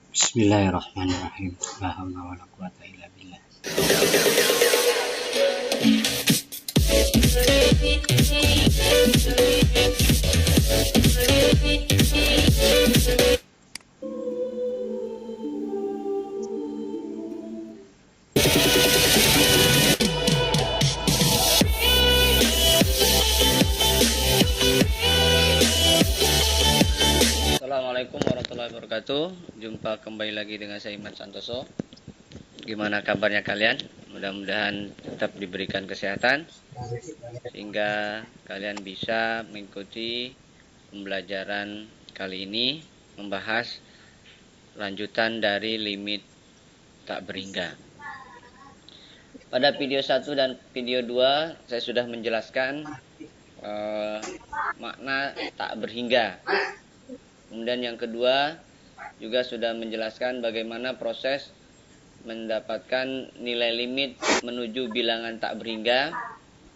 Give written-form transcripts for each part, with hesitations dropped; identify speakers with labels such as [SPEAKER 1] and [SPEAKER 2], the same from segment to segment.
[SPEAKER 1] Bismillahirrahmanirrahim. La haula wala quwata illa billah.
[SPEAKER 2] Assalamualaikum warahmatullahi wabarakatuh. Jumpa kembali lagi dengan saya Iman Santoso. Gimana kabarnya kalian? Mudah-mudahan tetap diberikan kesehatan sehingga kalian bisa mengikuti pembelajaran kali ini membahas lanjutan dari limit tak berhingga. Pada video 1 dan video 2 saya sudah menjelaskan makna tak berhingga. Kemudian yang kedua juga sudah menjelaskan bagaimana proses mendapatkan nilai limit menuju bilangan tak berhingga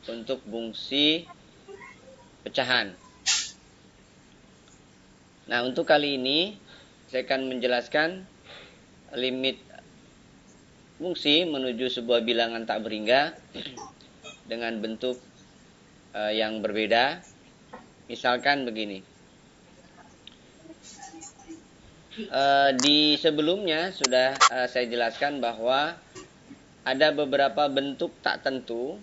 [SPEAKER 2] untuk fungsi pecahan. Nah, untuk kali ini saya akan menjelaskan limit fungsi menuju sebuah bilangan tak berhingga dengan bentuk yang berbeda. Misalkan begini. Di sebelumnya sudah saya jelaskan bahwa ada beberapa bentuk tak tentu.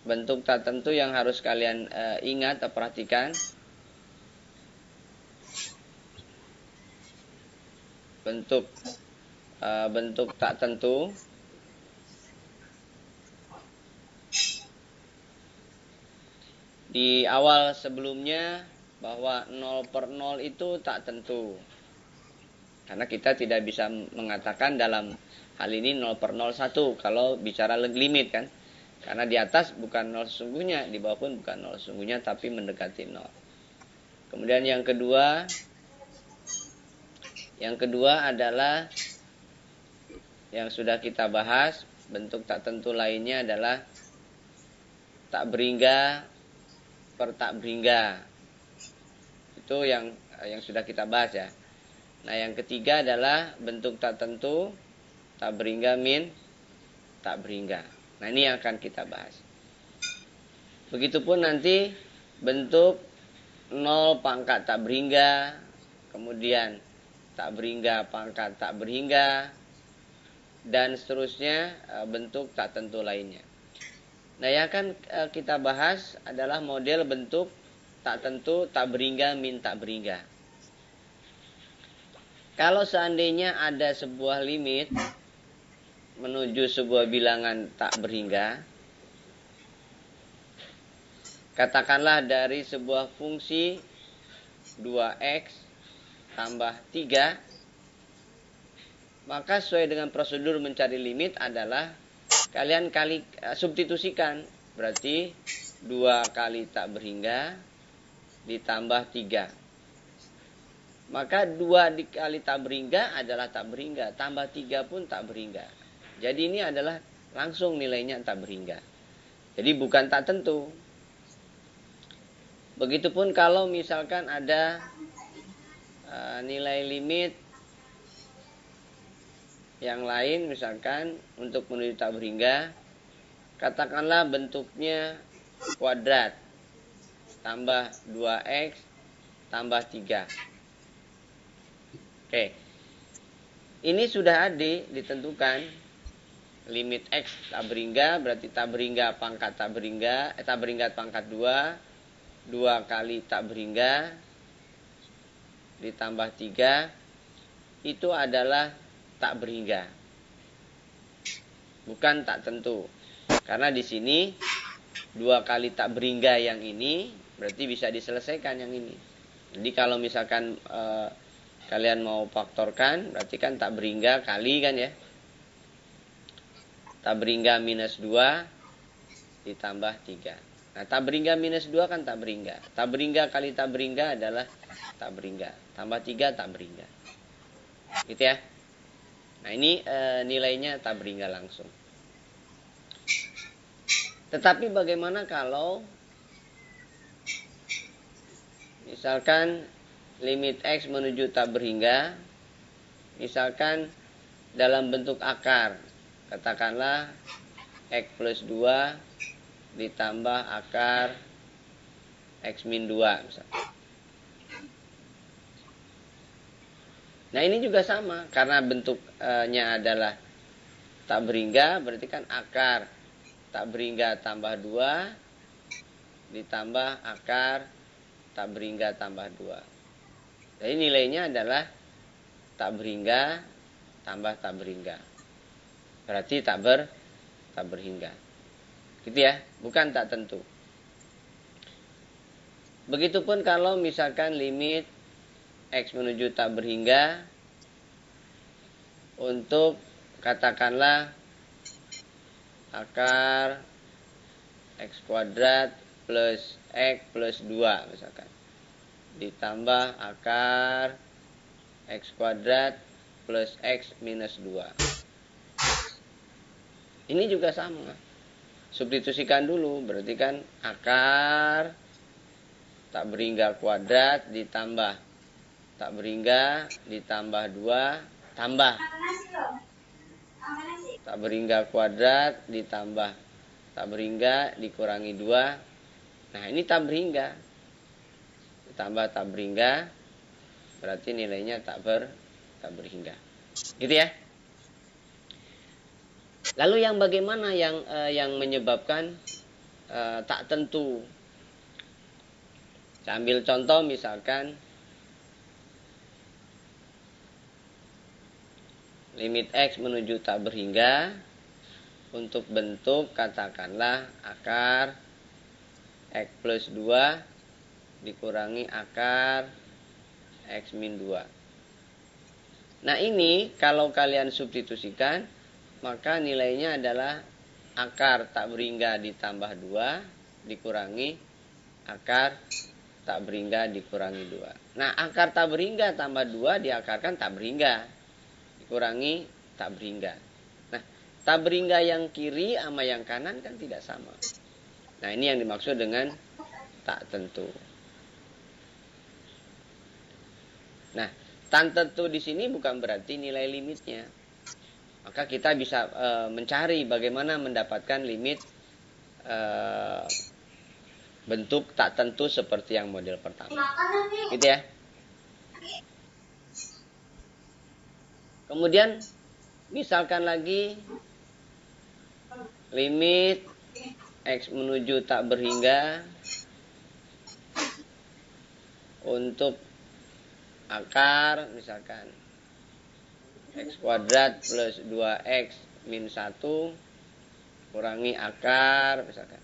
[SPEAKER 2] Bentuk tak tentu yang harus kalian ingat atau perhatikan. Bentuk tak tentu. Di awal sebelumnya bahwa 0/0 itu tak tentu. Karena kita tidak bisa mengatakan dalam hal ini 0/01 kalau bicara limit kan. Karena di atas bukan 0 sesungguhnya, di bawah pun bukan 0 sesungguhnya tapi mendekati 0. Kemudian yang kedua adalah yang sudah kita bahas, bentuk tak tentu lainnya adalah tak berhingga per tak berhingga. Itu yang sudah kita bahas ya. Nah, yang ketiga adalah bentuk tak tentu tak berhingga min tak berhingga. Nah, ini yang akan kita bahas. Begitupun nanti bentuk 0 pangkat tak berhingga, kemudian tak berhingga pangkat tak berhingga, dan seterusnya bentuk tak tentu lainnya. Nah, yang akan kita bahas adalah model bentuk tak tentu tak berhingga min tak berhingga. Kalau seandainya ada sebuah limit menuju sebuah bilangan tak berhingga, katakanlah dari sebuah fungsi 2x tambah 3, maka sesuai dengan prosedur mencari limit adalah kalian substitusikan. Berarti 2 kali tak berhingga ditambah 3. Maka 2 dikali tak berhingga adalah tak berhingga, tambah 3 pun tak berhingga. Jadi ini adalah langsung nilainya tak berhingga. Jadi bukan tak tentu. Begitupun kalau misalkan ada nilai limit yang lain, misalkan untuk menuju tak berhingga, katakanlah bentuknya kuadrat tambah 2x tambah 3. Oke. Ini sudah ditentukan limit x tak berhingga, berarti tak berhingga pangkat tak berhingga, tak berhingga pangkat 2, 2 kali tak berhingga ditambah 3 itu adalah tak berhingga. Bukan tak tentu. Karena di sini 2 kali tak berhingga yang ini berarti bisa diselesaikan yang ini. Jadi kalau misalkan kalian mau faktorkan, berarti kan tak berhingga kali kan ya. Tak berhingga minus 2 ditambah 3. Nah, tak berhingga minus 2 kan tak berhingga. Tak berhingga kali tak berhingga adalah tak berhingga. Tambah 3 tak berhingga. Gitu ya. Nah, ini nilainya tak berhingga langsung. Tetapi bagaimana kalau misalkan limit X menuju tak berhingga, misalkan dalam bentuk akar, katakanlah X plus 2 ditambah akar X min 2 misalkan. Nah ini juga sama, karena bentuknya adalah tak berhingga, berarti kan akar tak berhingga tambah 2 ditambah akar tak berhingga tambah 2. Jadi nilainya adalah tak berhingga tambah tak berhingga. Berarti tak berhingga. Gitu ya, bukan tak tentu. Begitupun kalau misalkan limit X menuju tak berhingga untuk katakanlah akar X kuadrat plus X plus 2 misalkan, ditambah akar X kuadrat plus X minus 2. Ini juga sama. Substitusikan dulu, berarti kan akar tak berhingga kuadrat ditambah tak berhingga ditambah 2 tambah tak berhingga kuadrat ditambah tak berhingga dikurangi 2. Nah ini tak berhingga ditambah tak berhingga, berarti nilainya tak berhingga. Gitu ya. Lalu yang bagaimana yang menyebabkan tak tentu? Saya ambil contoh misalkan limit X menuju tak berhingga untuk bentuk katakanlah akar X plus 2 dikurangi akar X min 2. Nah ini kalau kalian substitusikan, maka nilainya adalah akar tak berhingga ditambah 2 dikurangi akar tak berhingga dikurangi 2. Nah akar tak berhingga tambah 2 diakarkan tak berhingga dikurangi tak berhingga. Nah tak berhingga yang kiri sama yang kanan kan tidak sama. Nah ini yang dimaksud dengan tak tentu. Nah tak tentu di sini bukan berarti nilai limitnya. Maka kita bisa mencari bagaimana mendapatkan limit bentuk tak tentu seperti yang model pertama. Gitu ya. Kemudian misalkan lagi limit X menuju tak berhingga untuk akar misalkan X kuadrat plus 2X min 1 kurangi akar misalkan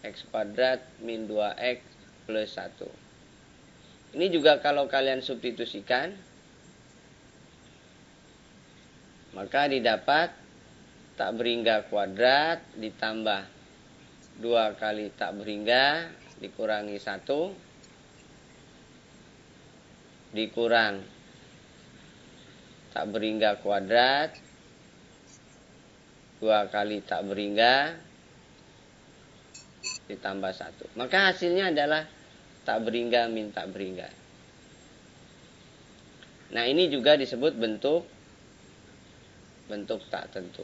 [SPEAKER 2] X kuadrat min 2X plus 1. Ini juga kalau kalian substitusikan, maka didapat tak berhingga kuadrat ditambah 2 kali tak berhingga dikurangi 1 dikurang tak berhingga kuadrat 2 kali tak berhingga ditambah 1. Maka hasilnya adalah tak berhingga min tak berhingga. Nah ini juga disebut bentuk tak tentu.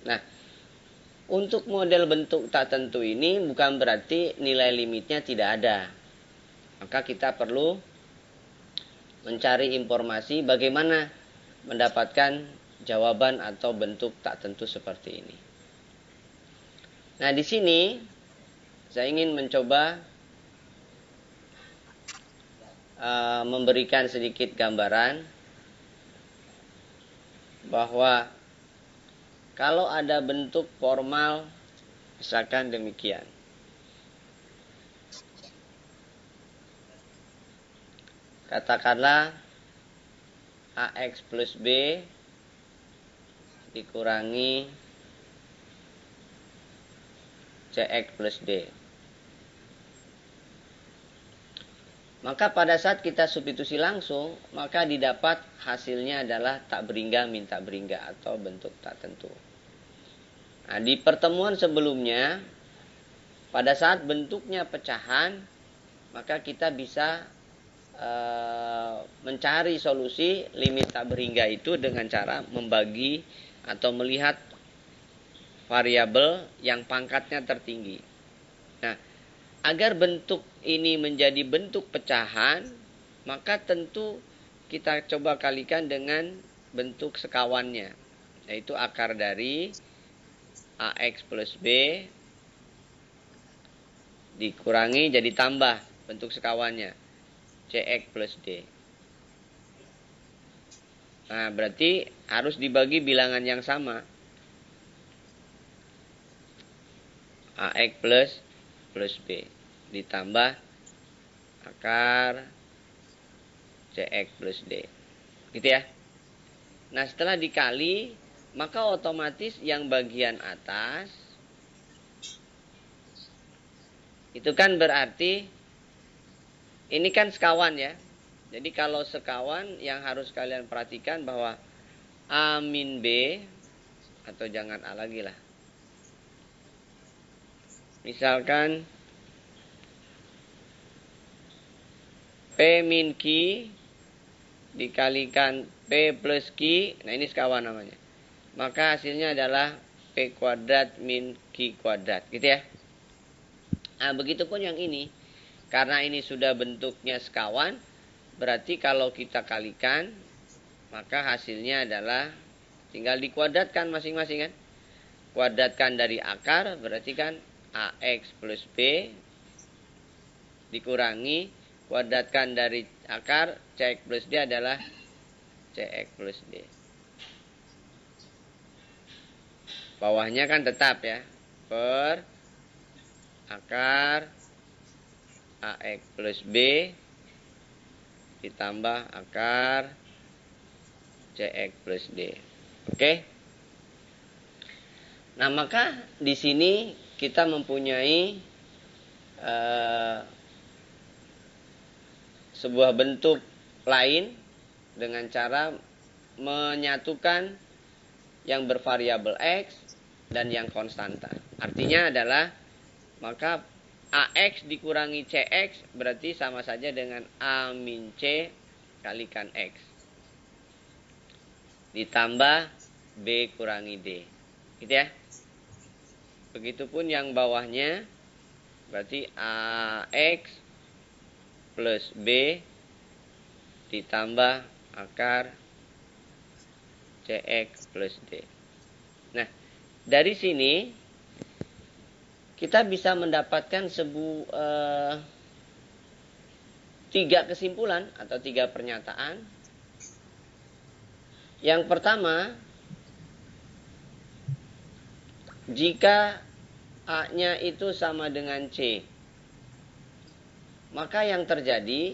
[SPEAKER 2] Nah untuk model bentuk tak tentu ini bukan berarti nilai limitnya tidak ada. Maka kita perlu mencari informasi bagaimana mendapatkan jawaban atau bentuk tak tentu seperti ini. Nah, di sini saya ingin mencoba memberikan sedikit gambaran bahwa kalau ada bentuk formal misalkan demikian. Katakanlah AX plus B dikurangi CX plus D. Maka pada saat kita substitusi langsung, maka didapat hasilnya adalah tak berhingga min tak berhingga atau bentuk tak tentu. Nah, di pertemuan sebelumnya, pada saat bentuknya pecahan, maka kita bisa mencari solusi limit tak berhingga itu dengan cara membagi atau melihat variabel yang pangkatnya tertinggi. Nah, agar bentuk ini menjadi bentuk pecahan, maka tentu kita coba kalikan dengan bentuk sekawannya, yaitu akar dari AX plus B dikurangi jadi tambah bentuk sekawannya CX plus D. Nah, berarti harus dibagi bilangan yang sama. AX plus B ditambah akar CX plus D. Gitu ya. Nah, setelah dikali, maka otomatis yang bagian atas itu kan berarti ini kan sekawan ya. Jadi kalau sekawan yang harus kalian perhatikan bahwa A min B, atau jangan A lagi lah. Misalkan P min Q dikalikan P plus Q, nah ini sekawan namanya. Maka hasilnya adalah P kuadrat min Q kuadrat, gitu ya. Nah, begitupun yang ini. Karena ini sudah bentuknya sekawan, berarti kalau kita kalikan, maka hasilnya adalah tinggal dikuadratkan masing-masing kan. Kuadratkan dari akar, berarti kan AX plus B dikurangi, kuadratkan dari akar CX plus D adalah CX plus D. Bawahnya kan tetap ya, per akar AX plus B ditambah akar CX plus D. Oke? Nah, maka di sini kita mempunyai sebuah bentuk lain dengan cara menyatukan yang bervariabel X dan yang konstanta. Artinya adalah maka AX dikurangi CX berarti sama saja dengan A min C kalikan X. Ditambah B kurangi D. Gitu ya. Begitupun yang bawahnya berarti AX plus B ditambah akar CX plus D. Nah, dari sini kita bisa mendapatkan tiga kesimpulan atau tiga pernyataan. Yang pertama, jika A-nya itu sama dengan C, maka yang terjadi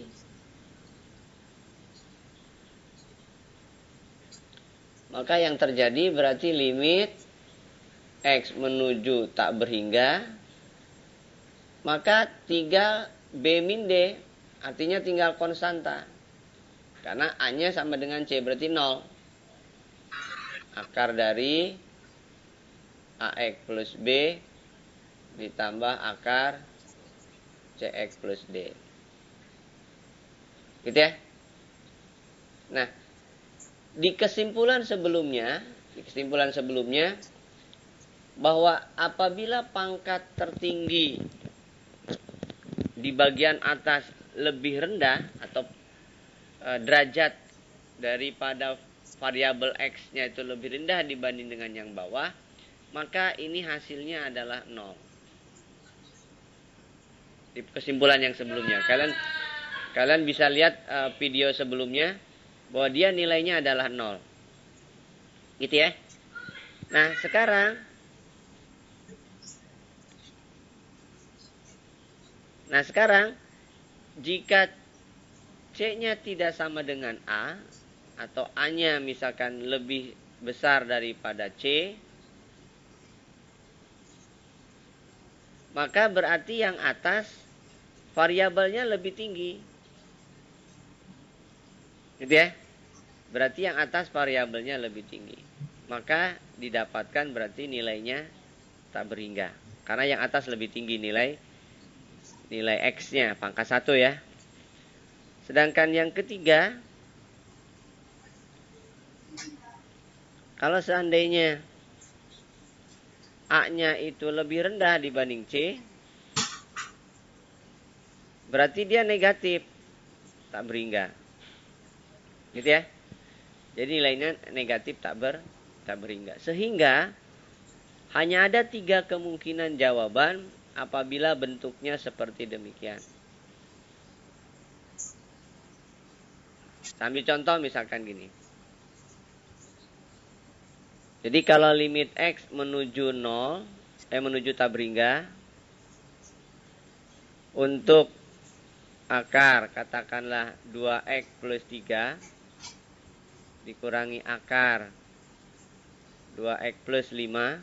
[SPEAKER 2] berarti limit X menuju tak berhingga, maka 3B min D, artinya tinggal konstanta. Karena A-nya sama dengan C, berarti 0. Akar dari AX plus B ditambah akar CX plus D. Gitu ya. Nah, di kesimpulan sebelumnya bahwa apabila pangkat tertinggi di bagian atas lebih rendah atau derajat daripada variabel X-nya itu lebih rendah dibanding dengan yang bawah, maka ini hasilnya adalah 0. Di kesimpulan yang sebelumnya, kalian bisa lihat video sebelumnya bahwa dia nilainya adalah 0. Gitu ya. Nah, sekarang jika C-nya tidak sama dengan A atau A-nya misalkan lebih besar daripada C, maka berarti yang atas variabelnya lebih tinggi. Gitu ya. Berarti yang atas variabelnya lebih tinggi. Maka didapatkan berarti nilainya tak berhingga. Karena yang atas lebih tinggi nilai X-nya pangkat 1 ya. Sedangkan yang ketiga, kalau seandainya A-nya itu lebih rendah dibanding C, berarti dia negatif, tak berhingga. Gitu ya. Jadi nilainya negatif tak berhingga. Sehingga hanya ada 3 kemungkinan jawaban apabila bentuknya seperti demikian. Sambil contoh misalkan gini. Jadi kalau limit X menuju 0, menuju tak berhingga, untuk akar katakanlah 2X plus 3 dikurangi akar 2X plus 5,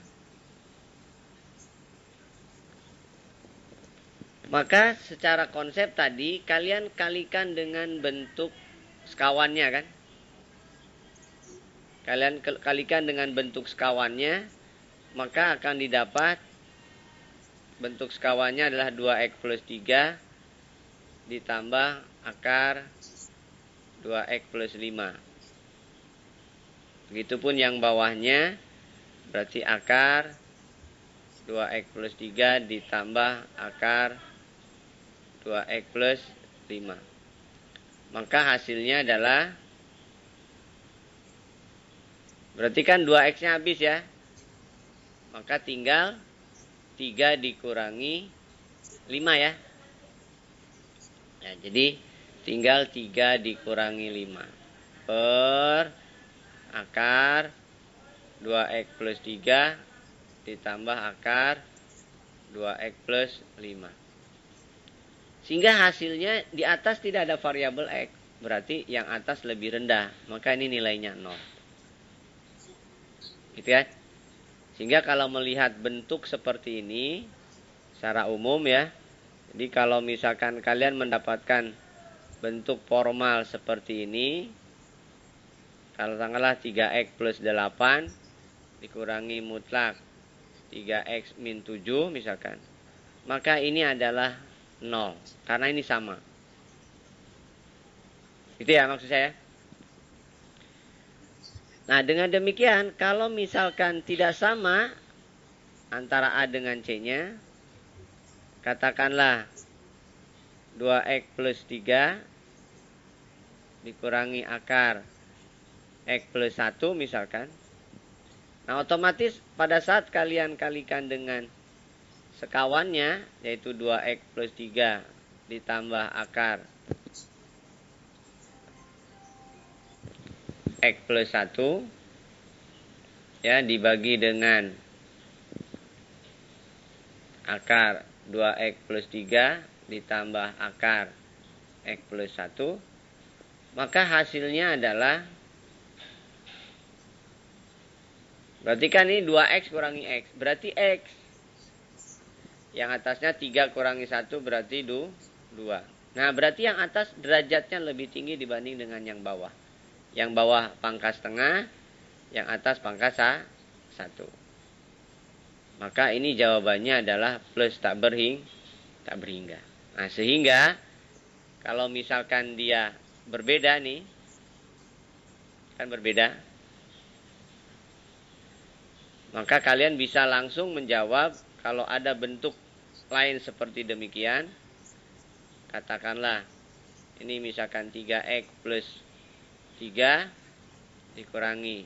[SPEAKER 2] maka secara konsep tadi kalian kalikan dengan bentuk sekawannya kan? Kalian kalikan dengan bentuk sekawannya, maka akan didapat bentuk sekawannya adalah 2X plus 3 ditambah akar 2X plus 5. Begitupun yang bawahnya, berarti akar 2X plus 3 ditambah akar 2X plus 5. Maka hasilnya adalah, berarti kan 2X-nya habis ya. Maka tinggal 3 dikurangi 5 ya. Ya, jadi tinggal 3 dikurangi 5 per akar 2X plus 3 ditambah akar 2X plus 5. Sehingga hasilnya di atas tidak ada variabel X. Berarti yang atas lebih rendah. Maka ini nilainya 0. Gitu ya. Sehingga kalau melihat bentuk seperti ini secara umum ya. Jadi kalau misalkan kalian mendapatkan bentuk formal seperti ini, kalau tanggallah 3X plus 8 dikurangi mutlak 3X min 7 misalkan, maka ini adalah 0. Karena ini sama. Itu ya maksud saya. Nah, dengan demikian, kalau misalkan tidak sama antara A dengan C-nya, katakanlah 2X plus 3 dikurangi akar X plus 1 misalkan. Nah, otomatis pada saat kalian kalikan dengan sekawannya, yaitu 2X plus 3 ditambah akar X plus 1 ya dibagi dengan akar 2X plus 3 ditambah akar X plus 1, maka hasilnya adalah, berarti kan ini 2X kurangi X, berarti X. Yang atasnya 3 kurangi 1 berarti 2. Nah, berarti yang atas derajatnya lebih tinggi dibanding dengan yang bawah. Yang bawah pangkat setengah, yang atas pangkat 1. Maka ini jawabannya adalah plus tak berhingga. Nah, sehingga kalau misalkan dia berbeda nih, kan berbeda, maka kalian bisa langsung menjawab kalau ada bentuk lain seperti demikian. Katakanlah ini misalkan 3X plus 3 dikurangi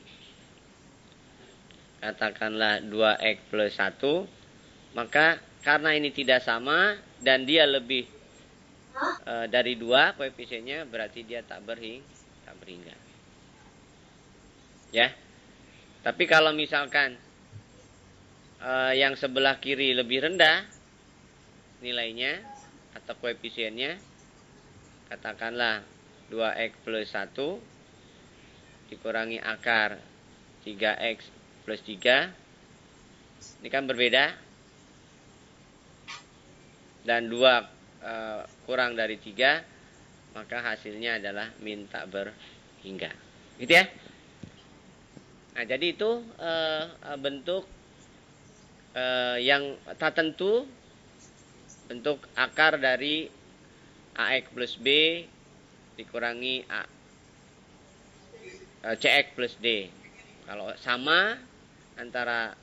[SPEAKER 2] katakanlah 2X plus 1, maka karena ini tidak sama dan dia lebih dari 2 koefisiennya, berarti dia tak berhingga. Ya. Tapi kalau misalkan yang sebelah kiri lebih rendah nilainya atau koefisiennya, katakanlah 2X plus 1 dikurangi akar 3X plus 3, ini kan berbeda, dan 2 kurang dari 3, maka hasilnya adalah min tak berhingga. Gitu ya. Nah, jadi itu bentuk yang tak tentu bentuk akar dari AX plus B dikurangi CX plus D. Kalau sama antara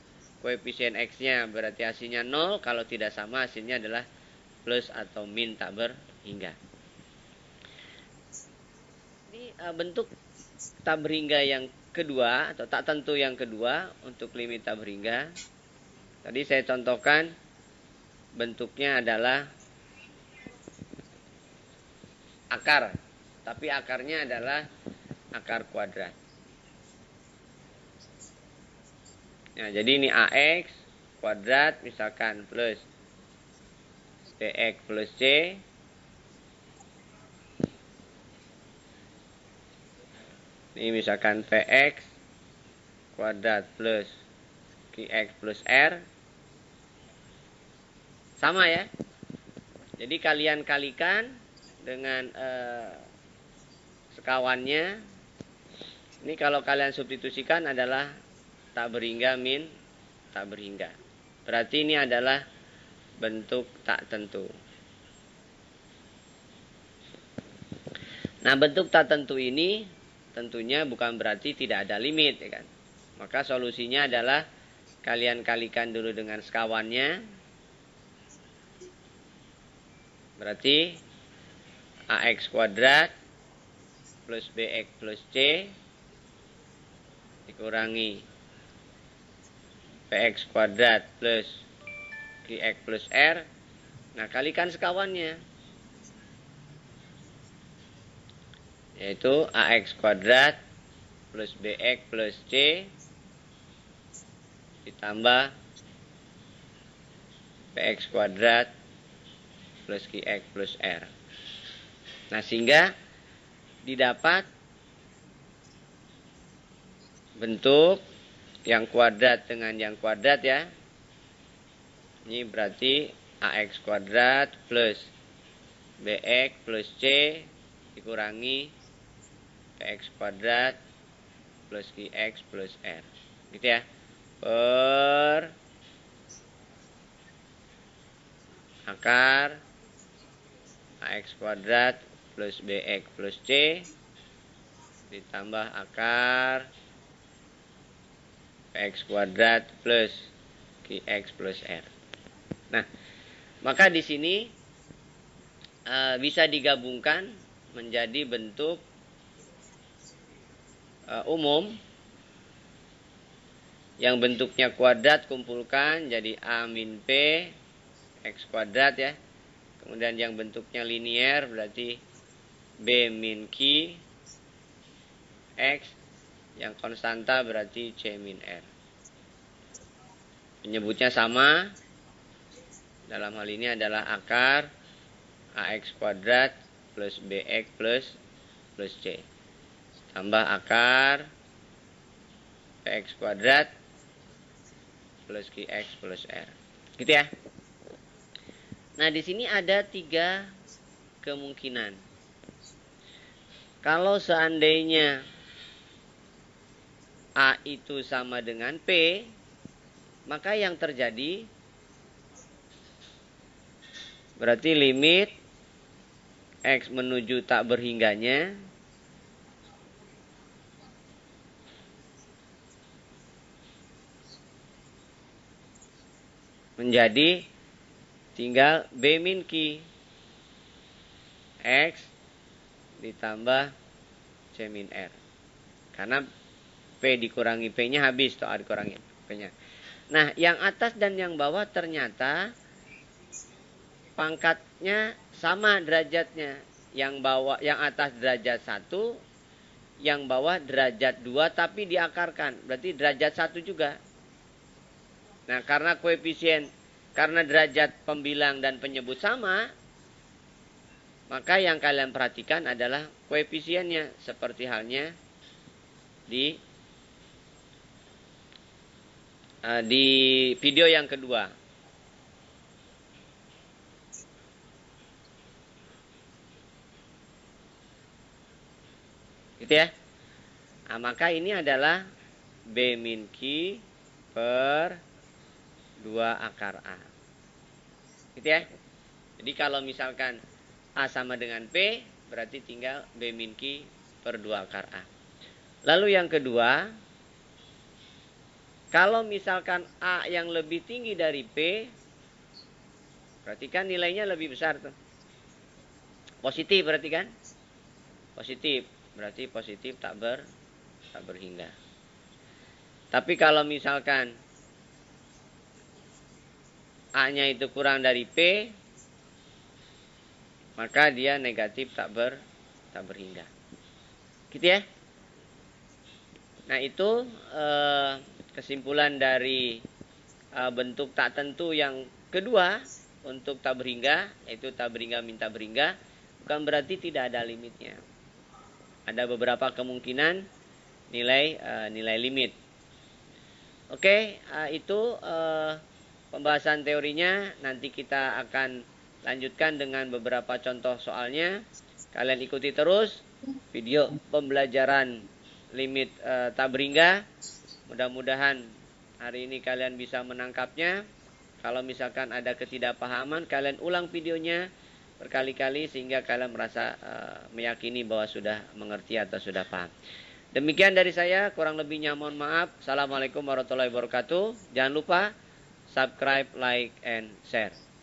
[SPEAKER 2] koefisien X-nya berarti hasilnya 0. Kalau tidak sama hasilnya adalah plus atau min tak berhingga. Ini bentuk tak berhingga yang kedua atau tak tentu yang kedua untuk limit tak berhingga. Tadi saya contohkan bentuknya adalah akar, tapi akarnya adalah akar kuadrat. Nah, jadi ini AX kuadrat misalkan plus BX plus C ini misalkan VX kuadrat plus QX plus R. Sama ya. Jadi kalian kalikan dengan sekawannya. Ini kalau kalian substitusikan adalah tak berhingga min tak berhingga. Berarti ini adalah bentuk tak tentu. Nah, bentuk tak tentu ini tentunya bukan berarti tidak ada limit, ya kan? Maka solusinya adalah kalian kalikan dulu dengan sekawannya. Berarti AX kuadrat plus BX plus C dikurangi PX kuadrat plus QX plus R. Nah, kalikan sekawannya, yaitu AX kuadrat plus BX plus C ditambah PX kuadrat plus QX plus R. Nah, sehingga didapat bentuk yang kuadrat dengan yang kuadrat ya. Ini berarti AX kuadrat plus BX plus C dikurangi PX kuadrat plus QX plus R. Gitu ya. Per akar AX kuadrat plus BX plus C ditambah akar PX kuadrat plus QX plus R. Nah, maka di sini bisa digabungkan menjadi bentuk umum yang bentuknya kuadrat, kumpulkan jadi A min P X kuadrat ya. Kemudian yang bentuknya linier berarti B min Q X. Yang konstanta berarti C min R. Penyebutnya sama. Dalam hal ini adalah akar AX kuadrat plus BX plus C. Tambah akar PX kuadrat plus QX plus R. Gitu ya. Nah, di sini ada 3 kemungkinan. Kalau seandainya A itu sama dengan P, maka yang terjadi berarti limit X menuju tak berhingganya menjadi tinggal B min Q X ditambah C min R. Karena P dikurangi P-nya habis, atau A dikurangi P-nya. Nah, yang atas dan yang bawah ternyata pangkatnya sama derajatnya. Yang atas derajat 1, yang bawah derajat 2 tapi diakarkan. Berarti derajat 1 juga. Nah, karena derajat pembilang dan penyebut sama, maka yang kalian perhatikan adalah koefisiennya seperti halnya di video yang kedua. Gitu ya. Nah, maka ini adalah B min Q per 2 akar A. Gitu ya. Jadi kalau misalkan A sama dengan P, berarti tinggal B min Q per 2 akar A. Lalu yang kedua, kalau misalkan A yang lebih tinggi dari P, berarti kan nilainya lebih besar tuh. Positif berarti kan? Positif, berarti positif tak berhingga. Tapi kalau misalkan A-nya itu kurang dari P, maka dia negatif tak berhingga. Gitu ya. Nah itu kesimpulan dari bentuk tak tentu yang kedua untuk tak berhingga, yaitu tak berhingga minta berhingga. Bukan berarti tidak ada limitnya. Ada beberapa kemungkinan nilai limit. Oke, itu pembahasan teorinya. Nanti kita akan lanjutkan dengan beberapa contoh soalnya. Kalian ikuti terus video pembelajaran limit tak berhingga. Mudah-mudahan hari ini kalian bisa menangkapnya. Kalau misalkan ada ketidakpahaman, kalian ulang videonya berkali-kali sehingga kalian merasa meyakini bahwa sudah mengerti atau sudah paham. Demikian dari saya, kurang lebihnya mohon maaf. Assalamualaikum warahmatullahi wabarakatuh. Jangan lupa subscribe, like, and share.